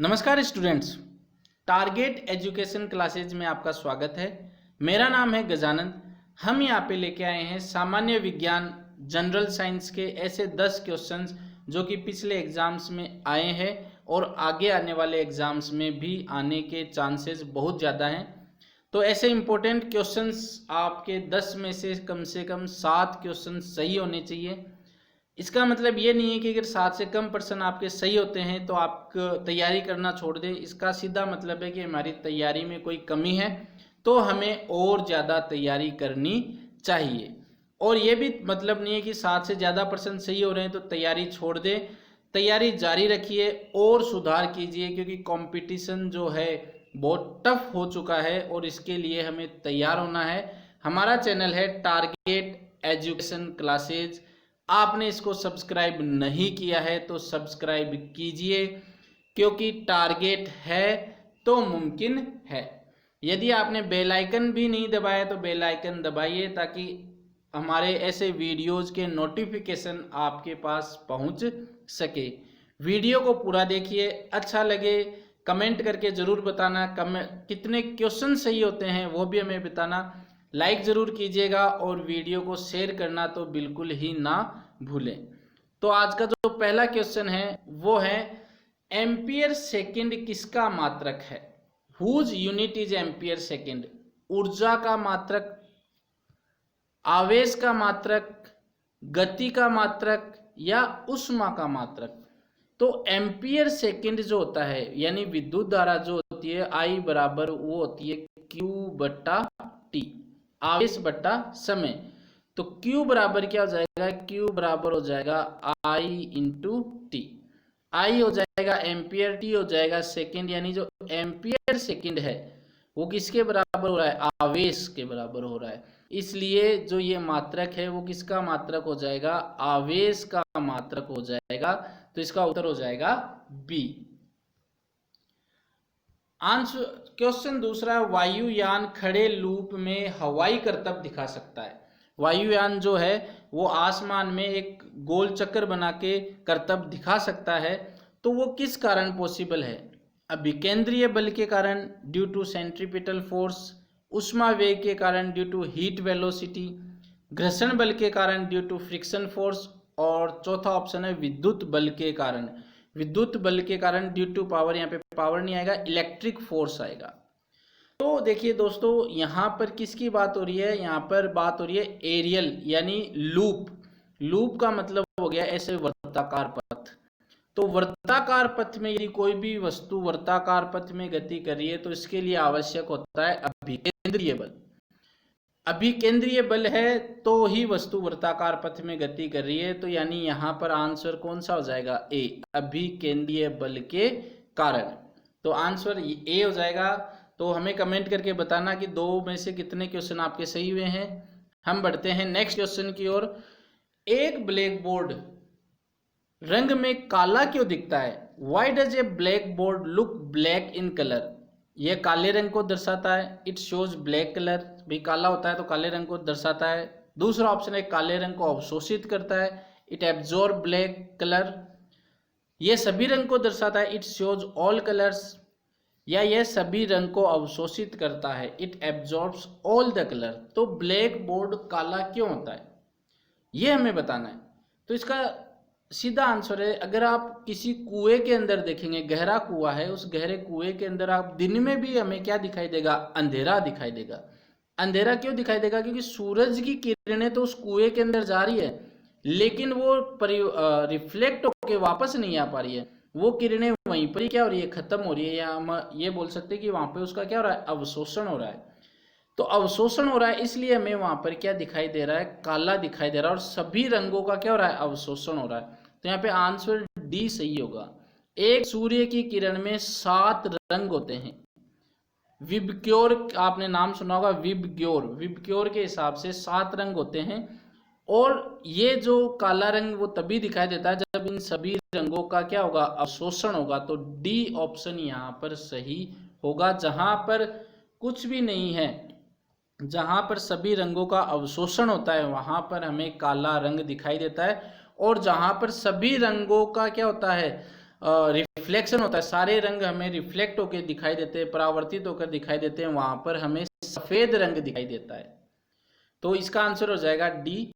नमस्कार students, target education classes में आपका स्वागत है। मेरा नाम है गजानंद। हम यहाँ पे लेके आए हैं सामान्य विज्ञान जनरल साइंस के ऐसे 10 क्वेश्चंस जो कि पिछले एग्जाम्स में आए हैं और आगे आने वाले एग्जाम्स में भी आने के चांसेस बहुत ज़्यादा हैं। तो ऐसे इम्पोर्टेंट क्वेश्चंस आपके 10 में से कम 7 क्वेश्चन सही होने चाहिए। इसका मतलब ये नहीं है कि अगर 7 से कम % आपके सही होते हैं तो आप तैयारी करना छोड़ दें। इसका सीधा मतलब है कि हमारी तैयारी में कोई कमी है तो हमें और ज़्यादा तैयारी करनी चाहिए। और ये भी मतलब नहीं है कि 7 से ज़्यादा % सही हो रहे हैं तो तैयारी छोड़ दें। तैयारी जारी रखिए और सुधार कीजिए, क्योंकि कंपटीशन जो है बहुत टफ हो चुका है और इसके लिए हमें तैयार होना है। हमारा चैनल है टारगेट एजुकेशन क्लासेज। आपने इसको सब्सक्राइब नहीं किया है तो सब्सक्राइब कीजिए, क्योंकि टारगेट है तो मुमकिन है। यदि आपने बेल आइकन भी नहीं दबाया तो बेल आइकन दबाइए, ताकि हमारे ऐसे वीडियोस के नोटिफिकेशन आपके पास पहुंच सके। वीडियो को पूरा देखिए, अच्छा लगे कमेंट करके ज़रूर बताना। कितने क्वेश्चन सही होते हैं वो भी हमें बताना। लाइक ज़रूर कीजिएगा और वीडियो को शेयर करना तो बिल्कुल ही ना भूलें। तो आज का जो पहला क्वेश्चन है वो है, एम्पियर सेकंड किसका मात्रक है? Whose unit is ampere second? ऊर्जा का मात्रक, आवेश का मात्रक, गति का मात्रक या ऊष्मा का मात्रक? तो एम्पियर सेकंड जो होता है यानी विद्युत धारा जो होती है I बराबर वो होती है Q बट्टा T, आवेश बट्टा समय। तो Q बराबर क्या हो जाएगा? Q बराबर हो जाएगा I इंटू टी। I हो जाएगा एम्पियर, T हो जाएगा सेकंड, यानी जो एम्पियर सेकंड है वो किसके बराबर हो रहा है? आवेश के बराबर हो रहा है। इसलिए जो ये मात्रक है वो किसका मात्रक हो जाएगा? आवेश का मात्रक हो जाएगा। तो इसका उत्तर हो जाएगा बी। आंसर क्वेश्चन दूसरा, वायुयान खड़े लूप में हवाई करतब दिखा सकता है। वायुयान जो है वो आसमान में एक गोल चक्कर बना के करतब दिखा सकता है, तो वो किस कारण पॉसिबल है? अभिकेंद्रीय बल के कारण ड्यू टू सेंट्रीपिटल फोर्स, उष्मा वेग के कारण ड्यू टू हीट वेलोसिटी, घर्षण बल के कारण ड्यू टू फ्रिक्शन फोर्स, और चौथा ऑप्शन है विद्युत बल के कारण। विद्युत बल के कारण ड्यू टू पावर, यहाँ पे पावर नहीं आएगा, इलेक्ट्रिक फोर्स आएगा। तो देखिए दोस्तों, यहाँ पर किसकी बात हो रही है? यहाँ पर बात हो रही है एरियल यानी लूप। लूप का मतलब हो गया ऐसे वर्ताकार पथ। तो वर्ताकार पथ में यदि कोई भी वस्तु वर्ताकार पथ में गति कर रही है तो इसके लिए आवश्यक होता है अभिकेंद्रीय बल। अभिकेंद्रीय बल है तो ही वस्तु वर्ताकार पथ में गति कर रही है। तो यानी यहाँ पर आंसर कौन सा हो जाएगा? ए, अभिकेंद्रीय बल के कारण। तो आंसर ए हो जाएगा। तो हमें कमेंट करके बताना कि 2 में से कितने क्वेश्चन आपके सही हुए हैं। हम बढ़ते हैं नेक्स्ट क्वेश्चन की ओर। एक ब्लैक बोर्ड रंग में काला क्यों दिखता है? Why does a black board look black in colour? यह काले रंग को दर्शाता है। इट शोज ब्लैक कलर, भी काला होता है तो काले रंग को दर्शाता है। दूसरा ऑप्शन है काले रंग को अवशोषित करता है। इट एब्जॉर्ब ब्लैक कलर, यह सभी रंग को दर्शाता है। इट शोज ऑल कलर्स, या यह सभी रंग को अवशोषित करता है। It absorbs all the colour. तो ब्लैक बोर्ड काला क्यों होता है यह हमें बताना है। तो इसका सीधा आंसर है, अगर आप किसी कुएं के अंदर देखेंगे, गहरा कुआं है, उस गहरे कुएं के अंदर आप दिन में भी हमें क्या दिखाई देगा? अंधेरा दिखाई देगा। अंधेरा क्यों दिखाई देगा? क्योंकि सूरज की किरणें तो उस कुएं के अंदर जा रही है, लेकिन वो रिफ्लेक्ट होकर वापस नहीं आ पा रही है। वो किरणें वहीं पर ही क्या हो रही है? खत्म हो रही है, या हम ये बोल सकते हैं कि वहां पे उसका क्या हो रहा है? अवशोषण हो रहा है। तो अवशोषण हो रहा है, इसलिए हमें वहां पर क्या दिखाई दे रहा है? काला दिखाई दे रहा है। और सभी रंगों का क्या हो रहा है? अवशोषण हो रहा है। तो यहाँ पे आंसर डी सही होगा। एक सूर्य की किरण में 7 रंग होते हैं। विबग्योर, आपने नाम सुना होगा, विबग्योर। विबग्योर के हिसाब से 7 रंग होते हैं। और ये जो काला रंग वो तभी दिखाई देता है जब इन सभी रंगों का क्या होगा? अवशोषण होगा। तो डी ऑप्शन यहाँ पर सही होगा। जहां पर कुछ भी नहीं है, जहां पर सभी रंगों का अवशोषण होता है, वहां पर हमें काला रंग दिखाई देता है। और जहां पर सभी रंगों का क्या होता है? रिफ्लेक्शन होता है, सारे रंग हमें रिफ्लेक्ट होकर दिखाई देते हैं, परावर्तित होकर दिखाई देते हैं, वहां पर हमें सफेद रंग दिखाई देता है। तो इसका आंसर हो जाएगा डी।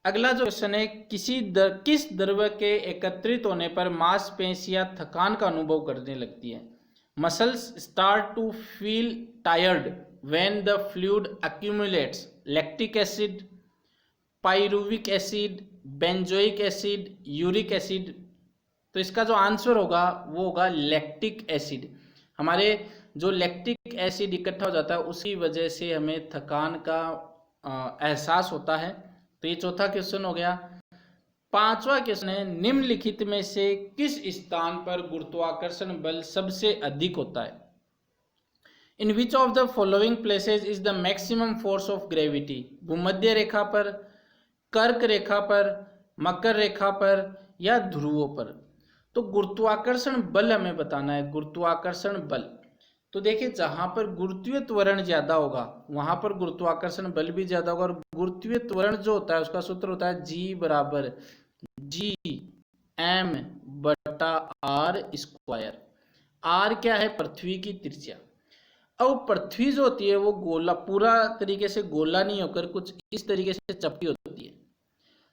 अगला जो क्वेश्चन है, किस द्रव्य के एकत्रित होने पर मांसपेशियां थकान का अनुभव करने लगती है? Muscles start to feel tired when the fluid accumulates. Lactic acid, pyruvic acid, benzoic acid, uric acid. तो इसका जो आंसर होगा वो होगा लैक्टिक एसिड। हमारे जो लैक्टिक एसिड इकट्ठा हो जाता है उसकी वजह से हमें थकान का एहसास होता है। तो ये चौथा क्वेश्चन हो गया। पांचवा क्वेश्चन है, निम्नलिखित में से किस स्थान पर गुरुत्वाकर्षण बल सबसे अधिक होता है? In which of the following places is the maximum force of gravity? भूमध्य रेखा पर, कर्क रेखा पर, मकर रेखा पर या ध्रुवों पर? तो गुरुत्वाकर्षण बल हमें बताना है, गुरुत्वाकर्षण बल। तो देखिए, जहां पर गुरुत्वीय त्वरण ज्यादा होगा वहां पर गुरुत्वाकर्षण बल भी ज्यादा होगा। और गुरुत्वीय त्वरण जो होता है उसका सूत्र होता है G बराबर GM बटा R स्क्वायर। R क्या है? पृथ्वी की त्रिज्या। अब पृथ्वी जो होती है वो गोला, पूरा तरीके से गोला नहीं होकर कुछ इस तरीके से चपटी होती है।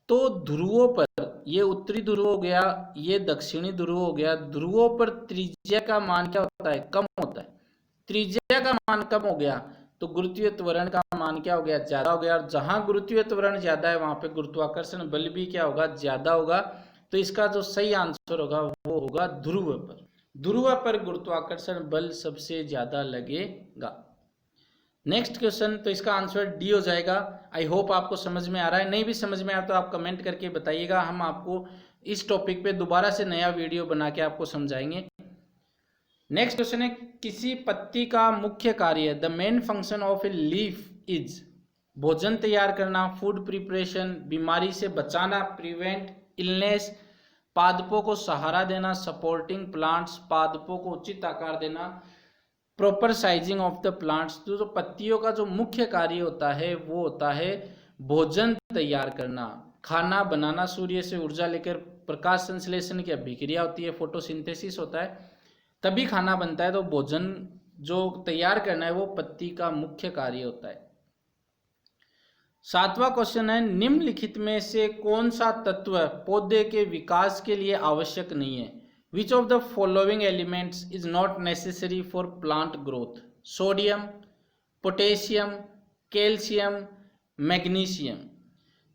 तो ध्रुवों पर, ये उत्तरी ध्रुव हो गया, ये दक्षिणी ध्रुव हो गया, ध्रुवों पर त्रिज्या का मान क्या होता है? कम होता है। त्रिज्या का मान कम हो गया तो गुरुत्वीय त्वरण का मान क्या हो गया? ज्यादा हो गया। और जहां गुरुत्वीय त्वरण ज्यादा है वहां पे गुरुत्वाकर्षण बल भी क्या होगा? ज्यादा होगा। तो इसका जो सही आंसर होगा वो होगा ध्रुव पर। ध्रुव पर गुरुत्वाकर्षण बल सबसे ज्यादा लगेगा। नेक्स्ट क्वेश्चन, तो इसका आंसर डी हो जाएगा। आई होप आपको समझ में आ रहा है। नहीं भी समझ में आया तो आप कमेंट करके बताइएगा, हम आपको इस टॉपिक पे दोबारा से नया वीडियो बना के आपको समझाएंगे। नेक्स्ट क्वेश्चन है, किसी पत्ती का मुख्य कार्य, the main function of a leaf is? भोजन तैयार करना, फूड प्रिपरेशन, बीमारी से बचाना, प्रिवेंट इलनेस, पादपों को सहारा देना, सपोर्टिंग प्लांट्स, पादपों को उचित आकार देना, proper sizing of the plants. तो पत्तियों का जो मुख्य कार्य होता है वो होता है भोजन तैयार करना, खाना बनाना, सूर्य से ऊर्जा लेकर प्रकाश संश्लेषण की अभिक्रिया होती है, फोटोसिंथेसिस होता है, तभी खाना बनता है। तो भोजन जो तैयार करना है वो पत्ती का मुख्य कार्य होता है। सातवां क्वेश्चन है, निम्नलिखित में से कौन सा तत्व पौधे के विकास के लिए आवश्यक नहीं है? Which of the following elements is not necessary for plant growth? Sodium, potassium, calcium, magnesium.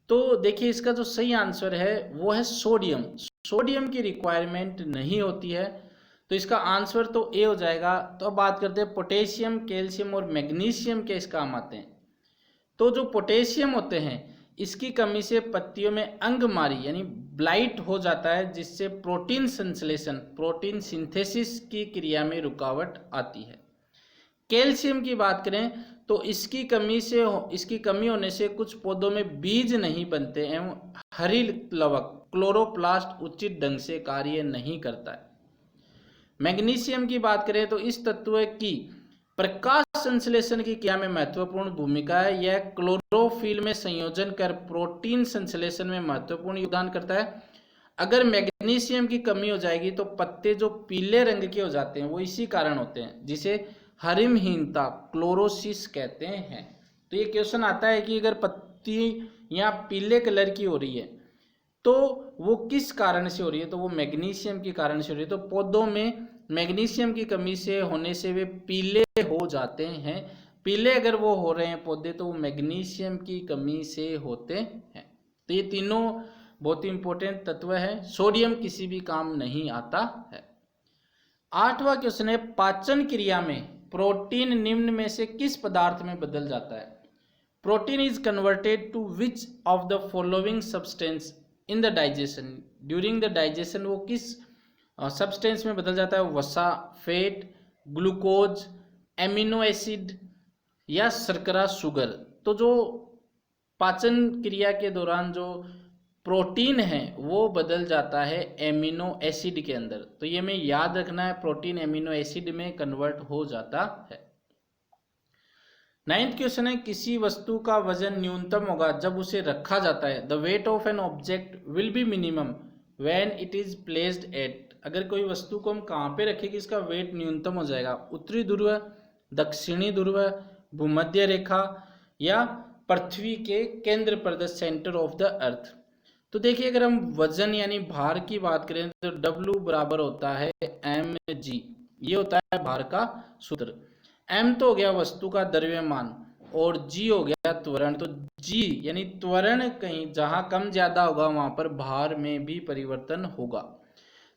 तो देखिए, इसका जो सही आंसर है वो है सोडियम। सोडियम की रिक्वायरमेंट नहीं होती है, तो इसका आंसर तो ए हो जाएगा। तो अब बात करते हैं पोटेशियम, कैल्शियम और मैग्नीशियम के इस काम आते हैं। तो जो पोटेशियम होते हैं इसकी कमी से पत्तियों में अंगमारी यानी ब्लाइट हो जाता है, जिससे प्रोटीन संश्लेषण, प्रोटीन सिंथेसिस की क्रिया में रुकावट आती है। कैल्शियम की बात करें तो इसकी कमी होने से कुछ पौधों में बीज नहीं बनते एवं हरी लवक क्लोरोप्लास्ट उचित ढंग से कार्य नहीं करता है। मैग्नीशियम की बात करें तो इस तत्व की प्रकाश संश्लेषण की क्रिया में महत्वपूर्ण भूमिका है। यह क्लोरोफिल में संयोजन कर प्रोटीन संश्लेषण में महत्वपूर्ण योगदान करता है। अगर मैग्नीशियम की कमी हो जाएगी तो पत्ते जो पीले रंग के हो जाते हैं वो इसी कारण होते हैं, जिसे हरिमहीनता, क्लोरोसिस कहते हैं। तो ये क्वेश्चन आता है कि अगर पत्ती या पीले कलर की हो रही है तो वो किस कारण से हो रही है? तो वो मैग्नीशियम के कारण से हो रही है। तो पौधों में मैग्नीशियम की कमी से होने से वे पीले हो जाते हैं। पीले अगर वो हो रहे हैं पौधे तो वो मैग्नीशियम की कमी से होते हैं। तो ये तीनों बहुत ही इंपॉर्टेंट तत्व है। सोडियम किसी भी काम नहीं आता है। आठवां क्वेश्चन है, पाचन क्रिया में प्रोटीन निम्न में से किस पदार्थ में बदल जाता है? Protein is converted to which of the following substance in the digestion? During the digestion वो किस सब्सटेंस में बदल जाता है? वसा, फैट, ग्लूकोज, एमिनो एसिड या शर्करा, शुगर। तो जो पाचन क्रिया के दौरान जो प्रोटीन है वो बदल जाता है एमिनो एसिड के अंदर। तो ये हमें याद रखना है, प्रोटीन एमिनो एसिड में कन्वर्ट हो जाता है। 9th क्वेश्चन है, किसी वस्तु का वजन न्यूनतम होगा जब उसे रखा जाता है। The weight of an object will be minimum when it is placed at अगर कोई वस्तु को हम कहाँ पे रखेंगे इसका वेट न्यूनतम हो जाएगा, उत्तरी ध्रुव, दक्षिणी ध्रुव, भूमध्य रेखा या पृथ्वी के केंद्र पर, the centre of the earth. तो देखिए अगर हम वजन यानी भार की बात करें तो W बराबर होता है mg, ये होता है भार का सूत्र। m तो हो गया वस्तु का द्रव्यमान और g हो गया त्वरण। तो g यानी त्वरण कहीं जहां कम ज्यादा होगा वहां पर भार में भी परिवर्तन होगा।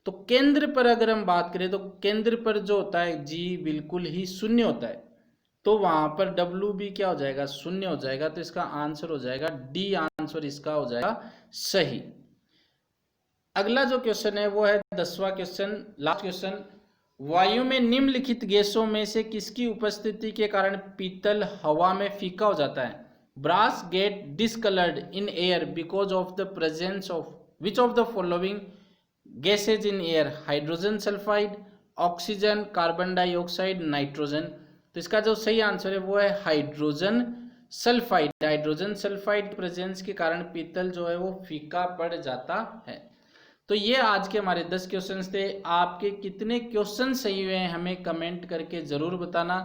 तो केंद्र पर अगर हम बात करें तो केंद्र पर जो होता है g बिल्कुल ही शून्य होता है, तो वहां पर W भी क्या हो जाएगा, शून्य हो जाएगा। तो इसका आंसर हो जाएगा डी, आंसर इसका हो जाएगा सही। अगला जो क्वेश्चन है वो है 10वां क्वेश्चन, लास्ट क्वेश्चन। वायु में निम्नलिखित गैसों में से किसकी उपस्थिति के कारण पीतल हवा में फीका हो जाता है? Brass get discoloured in air because of the presence of which of the following gases in air? Hydrogen sulphide, oxygen, carbon dioxide, nitrogen. तो इसका जो सही आंसर है वो है hydrogen sulphide. Hydrogen sulphide presence के कारण पीतल जो है वो फीका पड़ जाता है। तो ये आज के हमारे 10 क्वेश्चंस थे। आपके कितने क्वेश्चन सही हुए हैं हमें कमेंट करके ज़रूर बताना।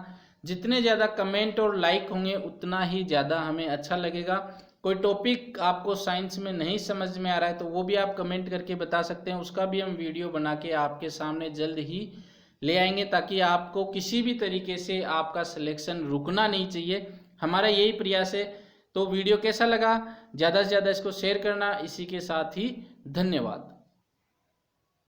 जितने ज़्यादा कमेंट और लाइक होंगे उतना ही ज़्यादा हमें अच्छा लगेगा। कोई टॉपिक आपको साइंस में नहीं समझ में आ रहा है तो वो भी आप कमेंट करके बता सकते हैं, उसका भी हम वीडियो बना के आपके सामने जल्द ही ले आएंगे, ताकि आपको किसी भी तरीके से आपका सिलेक्शन रुकना नहीं चाहिए, हमारा यही प्रयास है। तो वीडियो कैसा लगा ज़्यादा से ज़्यादा इसको शेयर करना। इसी के साथ ही धन्यवाद।